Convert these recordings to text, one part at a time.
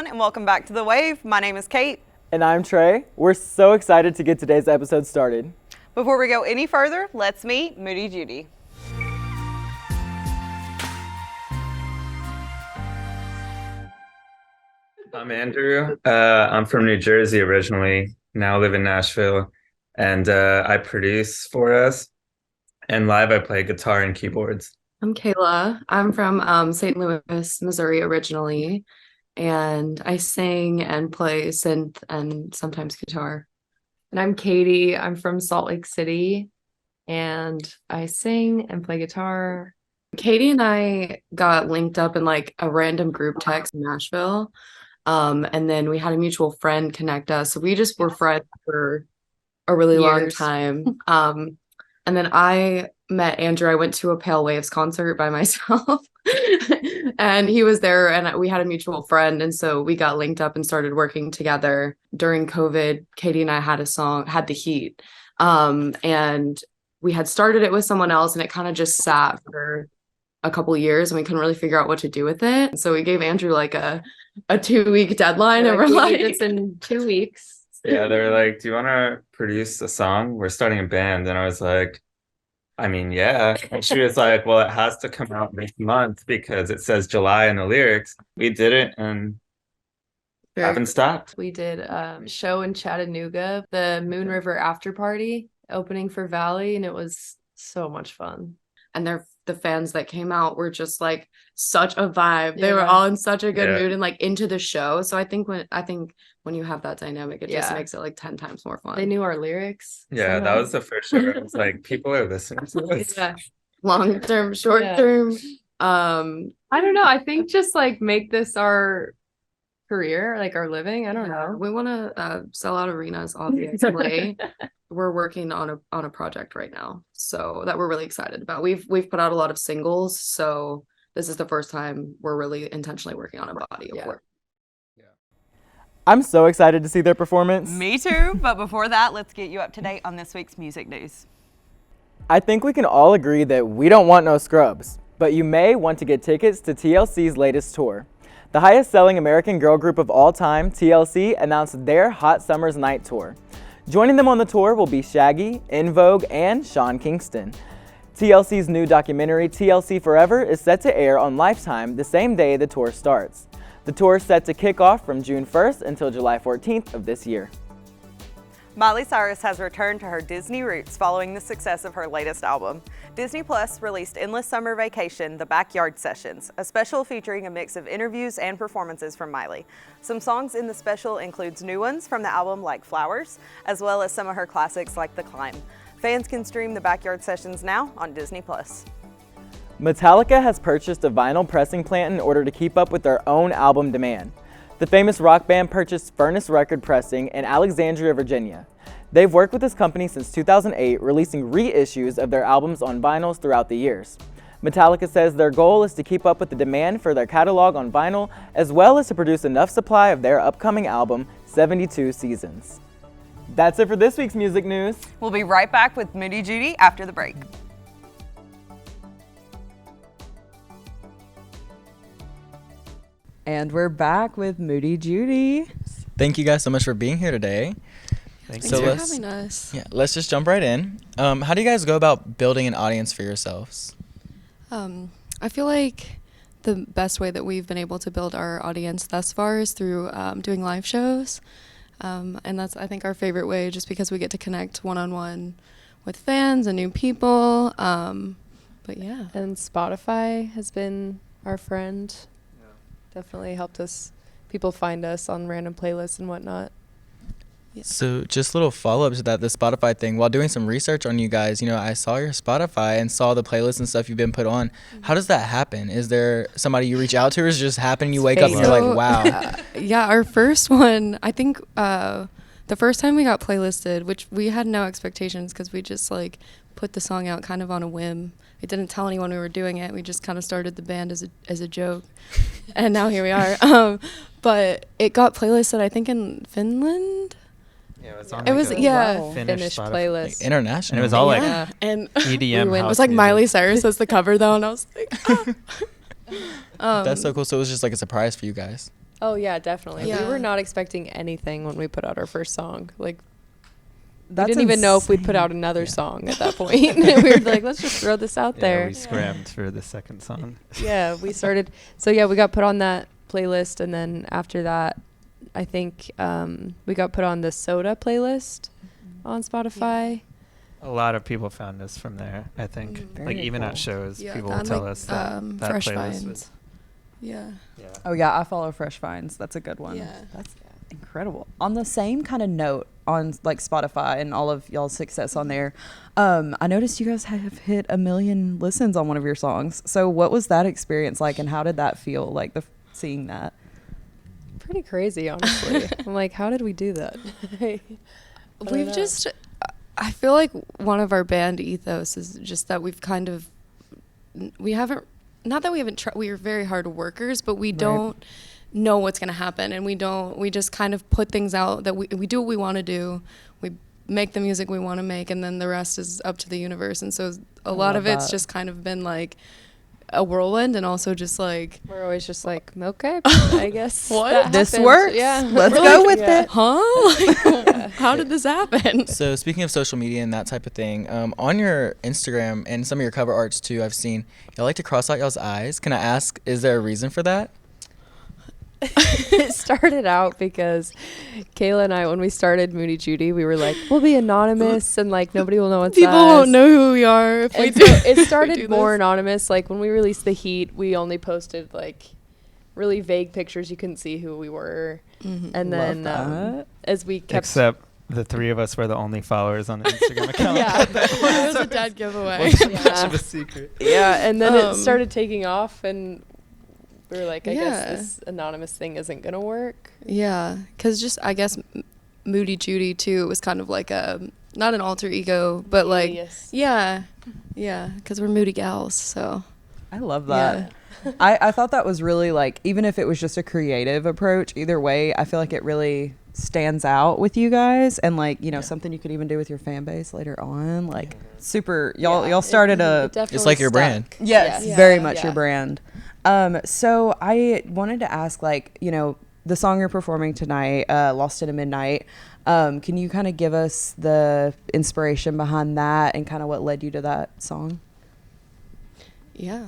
and welcome back to The Wave. My name is Kate. And I'm Trey. We're so excited to get today's episode started. Before we go any further, let's meet Moody Joody. I'm Andrew. I'm from New Jersey originally, now live in Nashville, and I produce for us. And live, I play guitar and keyboards. I'm Kayla. I'm from St. Louis, Missouri originally, and I sing and play synth and sometimes guitar. And I'm Kaitie. I'm from Salt Lake City, and I sing and play guitar. Kaitie and I got linked up in like a random group text in Nashville, and then we had a mutual friend connect us. So we just were friends for a really long time. And then I met Andrew. I went to a Pale Waves concert by myself and he was there and we had a mutual friend. And so we got linked up and started working together during COVID. Kaitie and I had a song, Had the Heat. And we had started it with someone else and it kind of just sat for a couple of years and we couldn't really figure out what to do with it. So we gave Andrew like a 2-week deadline and we're like, it's in 2 weeks. Yeah, they were like, do you want to produce a song? We're starting a band. And I was like, I mean, yeah. And she was like, well, it has to come out this month because it says July in the lyrics. We did it and haven't stopped. We did a show in Chattanooga, the Moon River After Party, opening for Valley, and it was so much fun. And the fans that came out were just like such a vibe. They were all in such a good mood and like into the show. So I think when you have that dynamic, it just makes it like 10 times more fun. They knew our lyrics. Yeah, that was the first show. It was like people are listening to this. Yeah. Long term, short term. I don't know. I think just like make this our career, like our living. I don't know. We want to sell out arenas, obviously. We're working on a project right now, so that we're really excited about. We've put out a lot of singles, so this is the first time we're really intentionally working on a body of work. I'm so excited to see their performance. Me too, but before that, let's get you up to date on this week's music news. I think we can all agree that we don't want no scrubs, but you may want to get tickets to TLC's latest tour. The highest selling American girl group of all time, TLC, announced their Hot Summer's Night tour. Joining them on the tour will be Shaggy, En Vogue, and Sean Kingston. TLC's new documentary, TLC Forever, is set to air on Lifetime the same day the tour starts. The tour is set to kick off from June 1st until July 14th of this year. Miley Cyrus has returned to her Disney roots following the success of her latest album. Disney Plus released Endless Summer Vacation, The Backyard Sessions, a special featuring a mix of interviews and performances from Miley. Some songs in the special includes new ones from the album like Flowers, as well as some of her classics like The Climb. Fans can stream The Backyard Sessions now on Disney Plus. Metallica has purchased a vinyl pressing plant in order to keep up with their own album demand. The famous rock band purchased Furnace Record Pressing in Alexandria, Virginia. They've worked with this company since 2008, releasing reissues of their albums on vinyls throughout the years. Metallica says their goal is to keep up with the demand for their catalog on vinyl, as well as to produce enough supply of their upcoming album, 72 Seasons. That's it for this week's music news. We'll be right back with Moody Joody after the break. And we're back with Moody Joody. Thank you guys so much for being here today. Thanks for having us. Yeah, let's just jump right in. How do you guys go about building an audience for yourselves? I feel like the best way that we've been able to build our audience thus far is through doing live shows. And that's, I think, our favorite way, just because we get to connect one-on-one with fans and new people. But yeah. And Spotify has been our friend. Definitely helped us, people find us on random playlists and whatnot. Yeah. So just a little follow-up to that, the Spotify thing. While doing some research on you guys, I saw your Spotify and saw the playlists and stuff you've been put on. Mm-hmm. How does that happen? Is there somebody you reach out to, or is it just happen, you wake up and you're like, wow? Yeah, our first one, I think the first time we got playlisted, which we had no expectations because we just like put the song out kind of on a whim. We didn't tell anyone we were doing it. We just kind of started the band as a joke. And now here we are. But it got playlisted, I think, in Finland. Yeah, it was on Finnish playlist. Like international. And it was all like and EDM. It was like Miley Cyrus as the cover though, and I was like, That's so cool. So it was just like a surprise for you guys. Oh yeah, definitely. We Yeah. were not expecting anything when we put out our first song. Like we That's didn't even know if we'd put insane. out another song at that point. We were like, let's just throw this out Yeah, there. we scrammed for the second song. Yeah, we started. So yeah, we got put on that playlist, and then after that, I think we got put on the Soda playlist on Spotify. A lot of people found us from there, I think. Mhm. Like Very even cool. at shows, Yeah, people will on, tell like, us that that Fresh playlist Finds. was. Yeah. Yeah. Oh yeah, I follow Fresh Finds. That's a good one. Yeah. That's incredible. On the same kind of note, on like Spotify and all of y'all's success on there, I noticed you guys have hit 1 million listens on one of your songs. So what was that experience like, and how did that feel? Like seeing that. Pretty crazy, honestly. I'm like, how did we do that? I don't We've know. just, I feel like one of our band ethos is just that we've kind of, we haven't, not that we haven't tried, we are very hard workers, but we don't know what's going to happen. And we just kind of put things out that we do what we want to do. We make the music we want to make, and then the rest is up to the universe. And so a lot love of it's that. just kind of been like a whirlwind, and also just like, We're always just like, okay, I guess What? that This happened. works. Yeah, Let's We're go like, with yeah. it. huh? Like, how did this happen? So speaking of social media and that type of thing, on your Instagram and some of your cover arts too, I've seen y'all like to cross out y'all's eyes. Can I ask, is there a reason for that? It started out because Kayla and I, when we started Moody Joody, we were like, we'll be anonymous and like nobody will know it's People us. won't know who we are if we And do. so it do started more this. anonymous. Like when we released The Heat, we only posted like really vague pictures. You couldn't see who we were. Mhm. And then that. as we kept Except the three of us were the only followers on the Instagram account. Yeah. It was a dead giveaway. Wasn't Yeah. much of a secret. yeah, and then it Um, started taking off, and we were like, I Yeah. guess this anonymous thing isn't gonna work. Yeah, because just I guess Moody Joody too. It was kind of like a not an alter ego, but like Yes. yeah, because we're moody gals. So I love that. I thought that was really like, even if it was just a creative approach, either way, I feel like it really stands out with you guys, and like, you know, something you could even do with your fan base later on. Like super, y'all started It definitely It's like your stuck. brand. yes, Yeah. very much your Yeah. brand. So I wanted to ask, like, you know, the song you're performing tonight, Lost in a Midnight, can you kind of give us the inspiration behind that and kind of what led you to that song? yeah,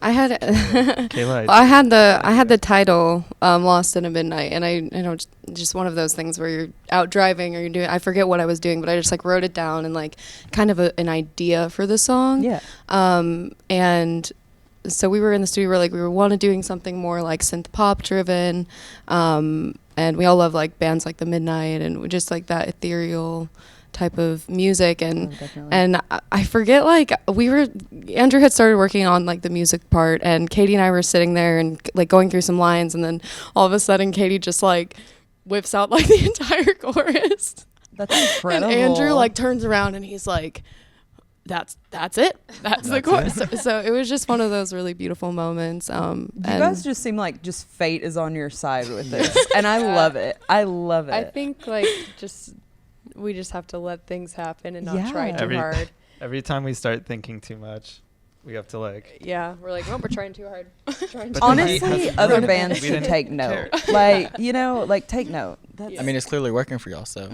I had Kayla, I had the title Lost in a Midnight, and I know just one of those things where you're out driving or you're doing, I forget what I was doing, but I just like wrote it down and like kind of an idea for the song. Yeah. And so we were in the studio, we were wanted doing something more like synth pop driven, and we all love like bands like the Midnight and just like that ethereal type of music. And definitely. and I forget, like Andrew had started working on like the music part, and Katie and I were sitting there and like going through some lines, and then all of a sudden Katie just like whips out like the entire chorus. That's incredible. And Andrew like turns around and he's like, that's it. That's the chorus. So it was just one of those really beautiful moments. You And guys just seem like just fate is on your side with this, and I love it. I love it. I think like we just have to let things happen and not try Yeah. too hard. every time we start thinking too much, we have to like. Yeah, we're like, oh, we're trying too hard. Trying too But hard. the heat Honestly, hasn't other run. bands We should didn't take note. Like, you know, like take note. That's, I mean, it's clearly working for y'all, so.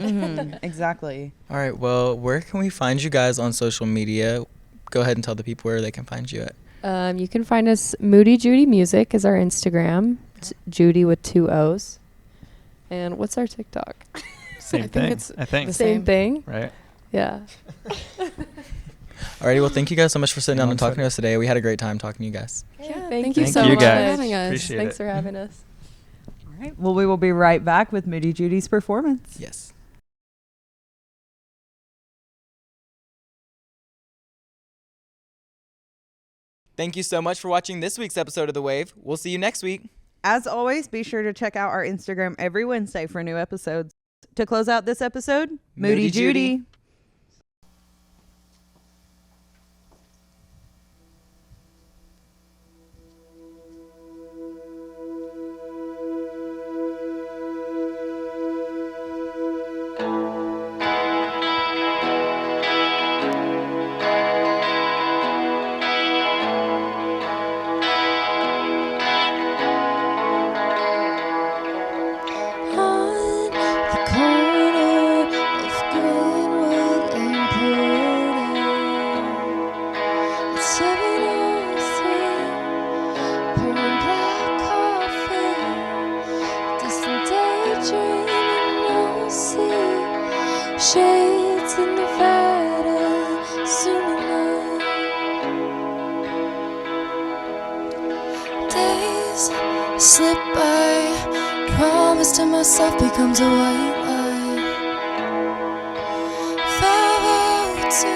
exactly. All right, well, where can we find you guys on social media? Go ahead and tell the people where they can find you at. You can find us. Moody Joody Music is our Instagram. It's Judy with 2 O's. And what's our TikTok? Same think thing. it's I think. the Same Same. thing. Right. Yeah. Alrighty, well, thank you guys so much for sitting down On and talking Twitter. to us today. We had a great time talking to you guys. yeah, Thank you you so you much for guys. having us. Appreciate Thanks it. for having us. All right. Well, we will be right back with Moody Judy's performance. Yes. Thank you so much for watching this week's episode of The Wave. We'll see you next week. As always, be sure to check out our Instagram every Wednesday for new episodes. To close out this episode, Moody, Moody Joody. Judy. shades in Nevada, zooming out. Days slip by, promise to myself becomes a white lie. 502,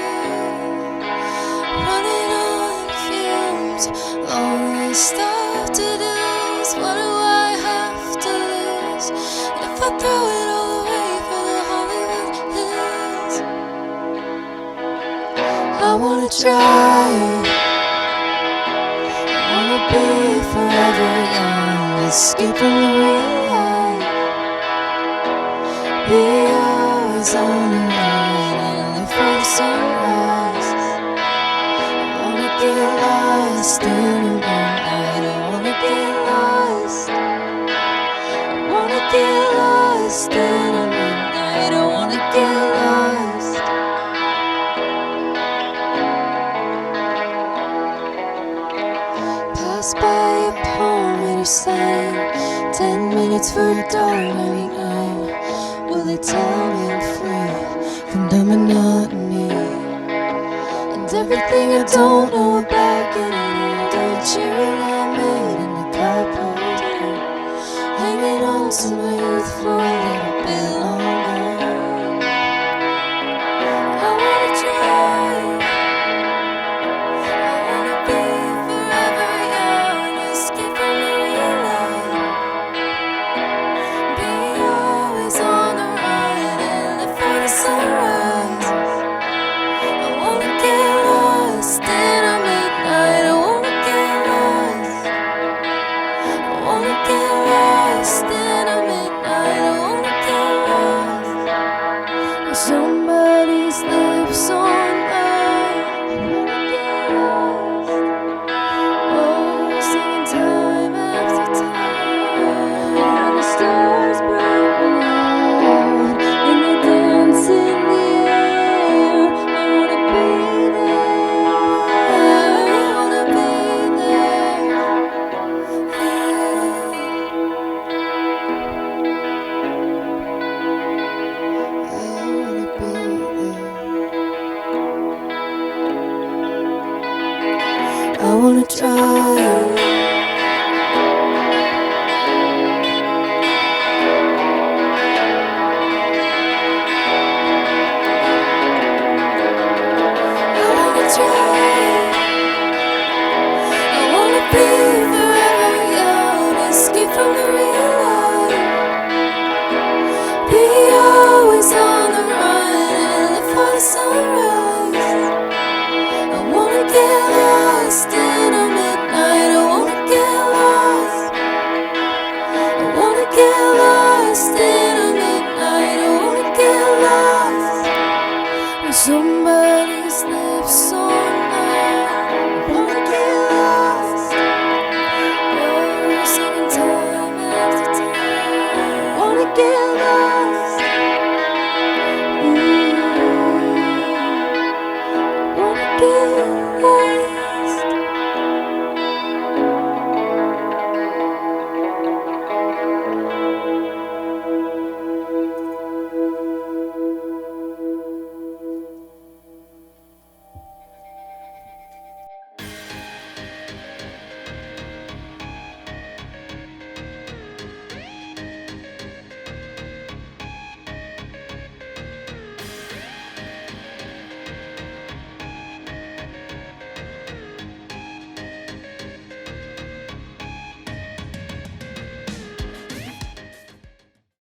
running on fumes, lonely stuff to do's. What do I have to lose? And if I throw it all away for the Hollywood Hills, I wanna try. I wanna be forever young, escape from the real life. Be always on the run and look for the sunrise. I wanna get lost in the moonlight. I wanna get lost. I wanna get lost in the moonlight. I wanna get lost. Pass by a poem and you sang 10 minutes for $1.99. Will they tell me I'm free from the monotony and everything I don't know about getting older? Cherry lemonade in the cup holder, hanging on to my youth for a little bit longer. I wanna try. I wanna be forever young, escape from the real life. Be always on the run and live for the sunrise. I wanna get lost in a midnight. I wanna get lost. I wanna get lost in a midnight. I wanna get lost. With somebody's lips on mine. I wanna get lost. Oh, singing time after time. And the stars burn out and they dance in the air. I wanna be there. I wanna be there. I wanna try. I wanna try. I wanna be forever young, escape from the real life. Be always on the run and live for the sunrise. I wanna get lost in a midnight. I wanna get lost. I wanna get lost in a midnight. I wanna get lost. With somebody's lips on mine. I wanna get lost. Oh, singing time after time. I wanna get lost.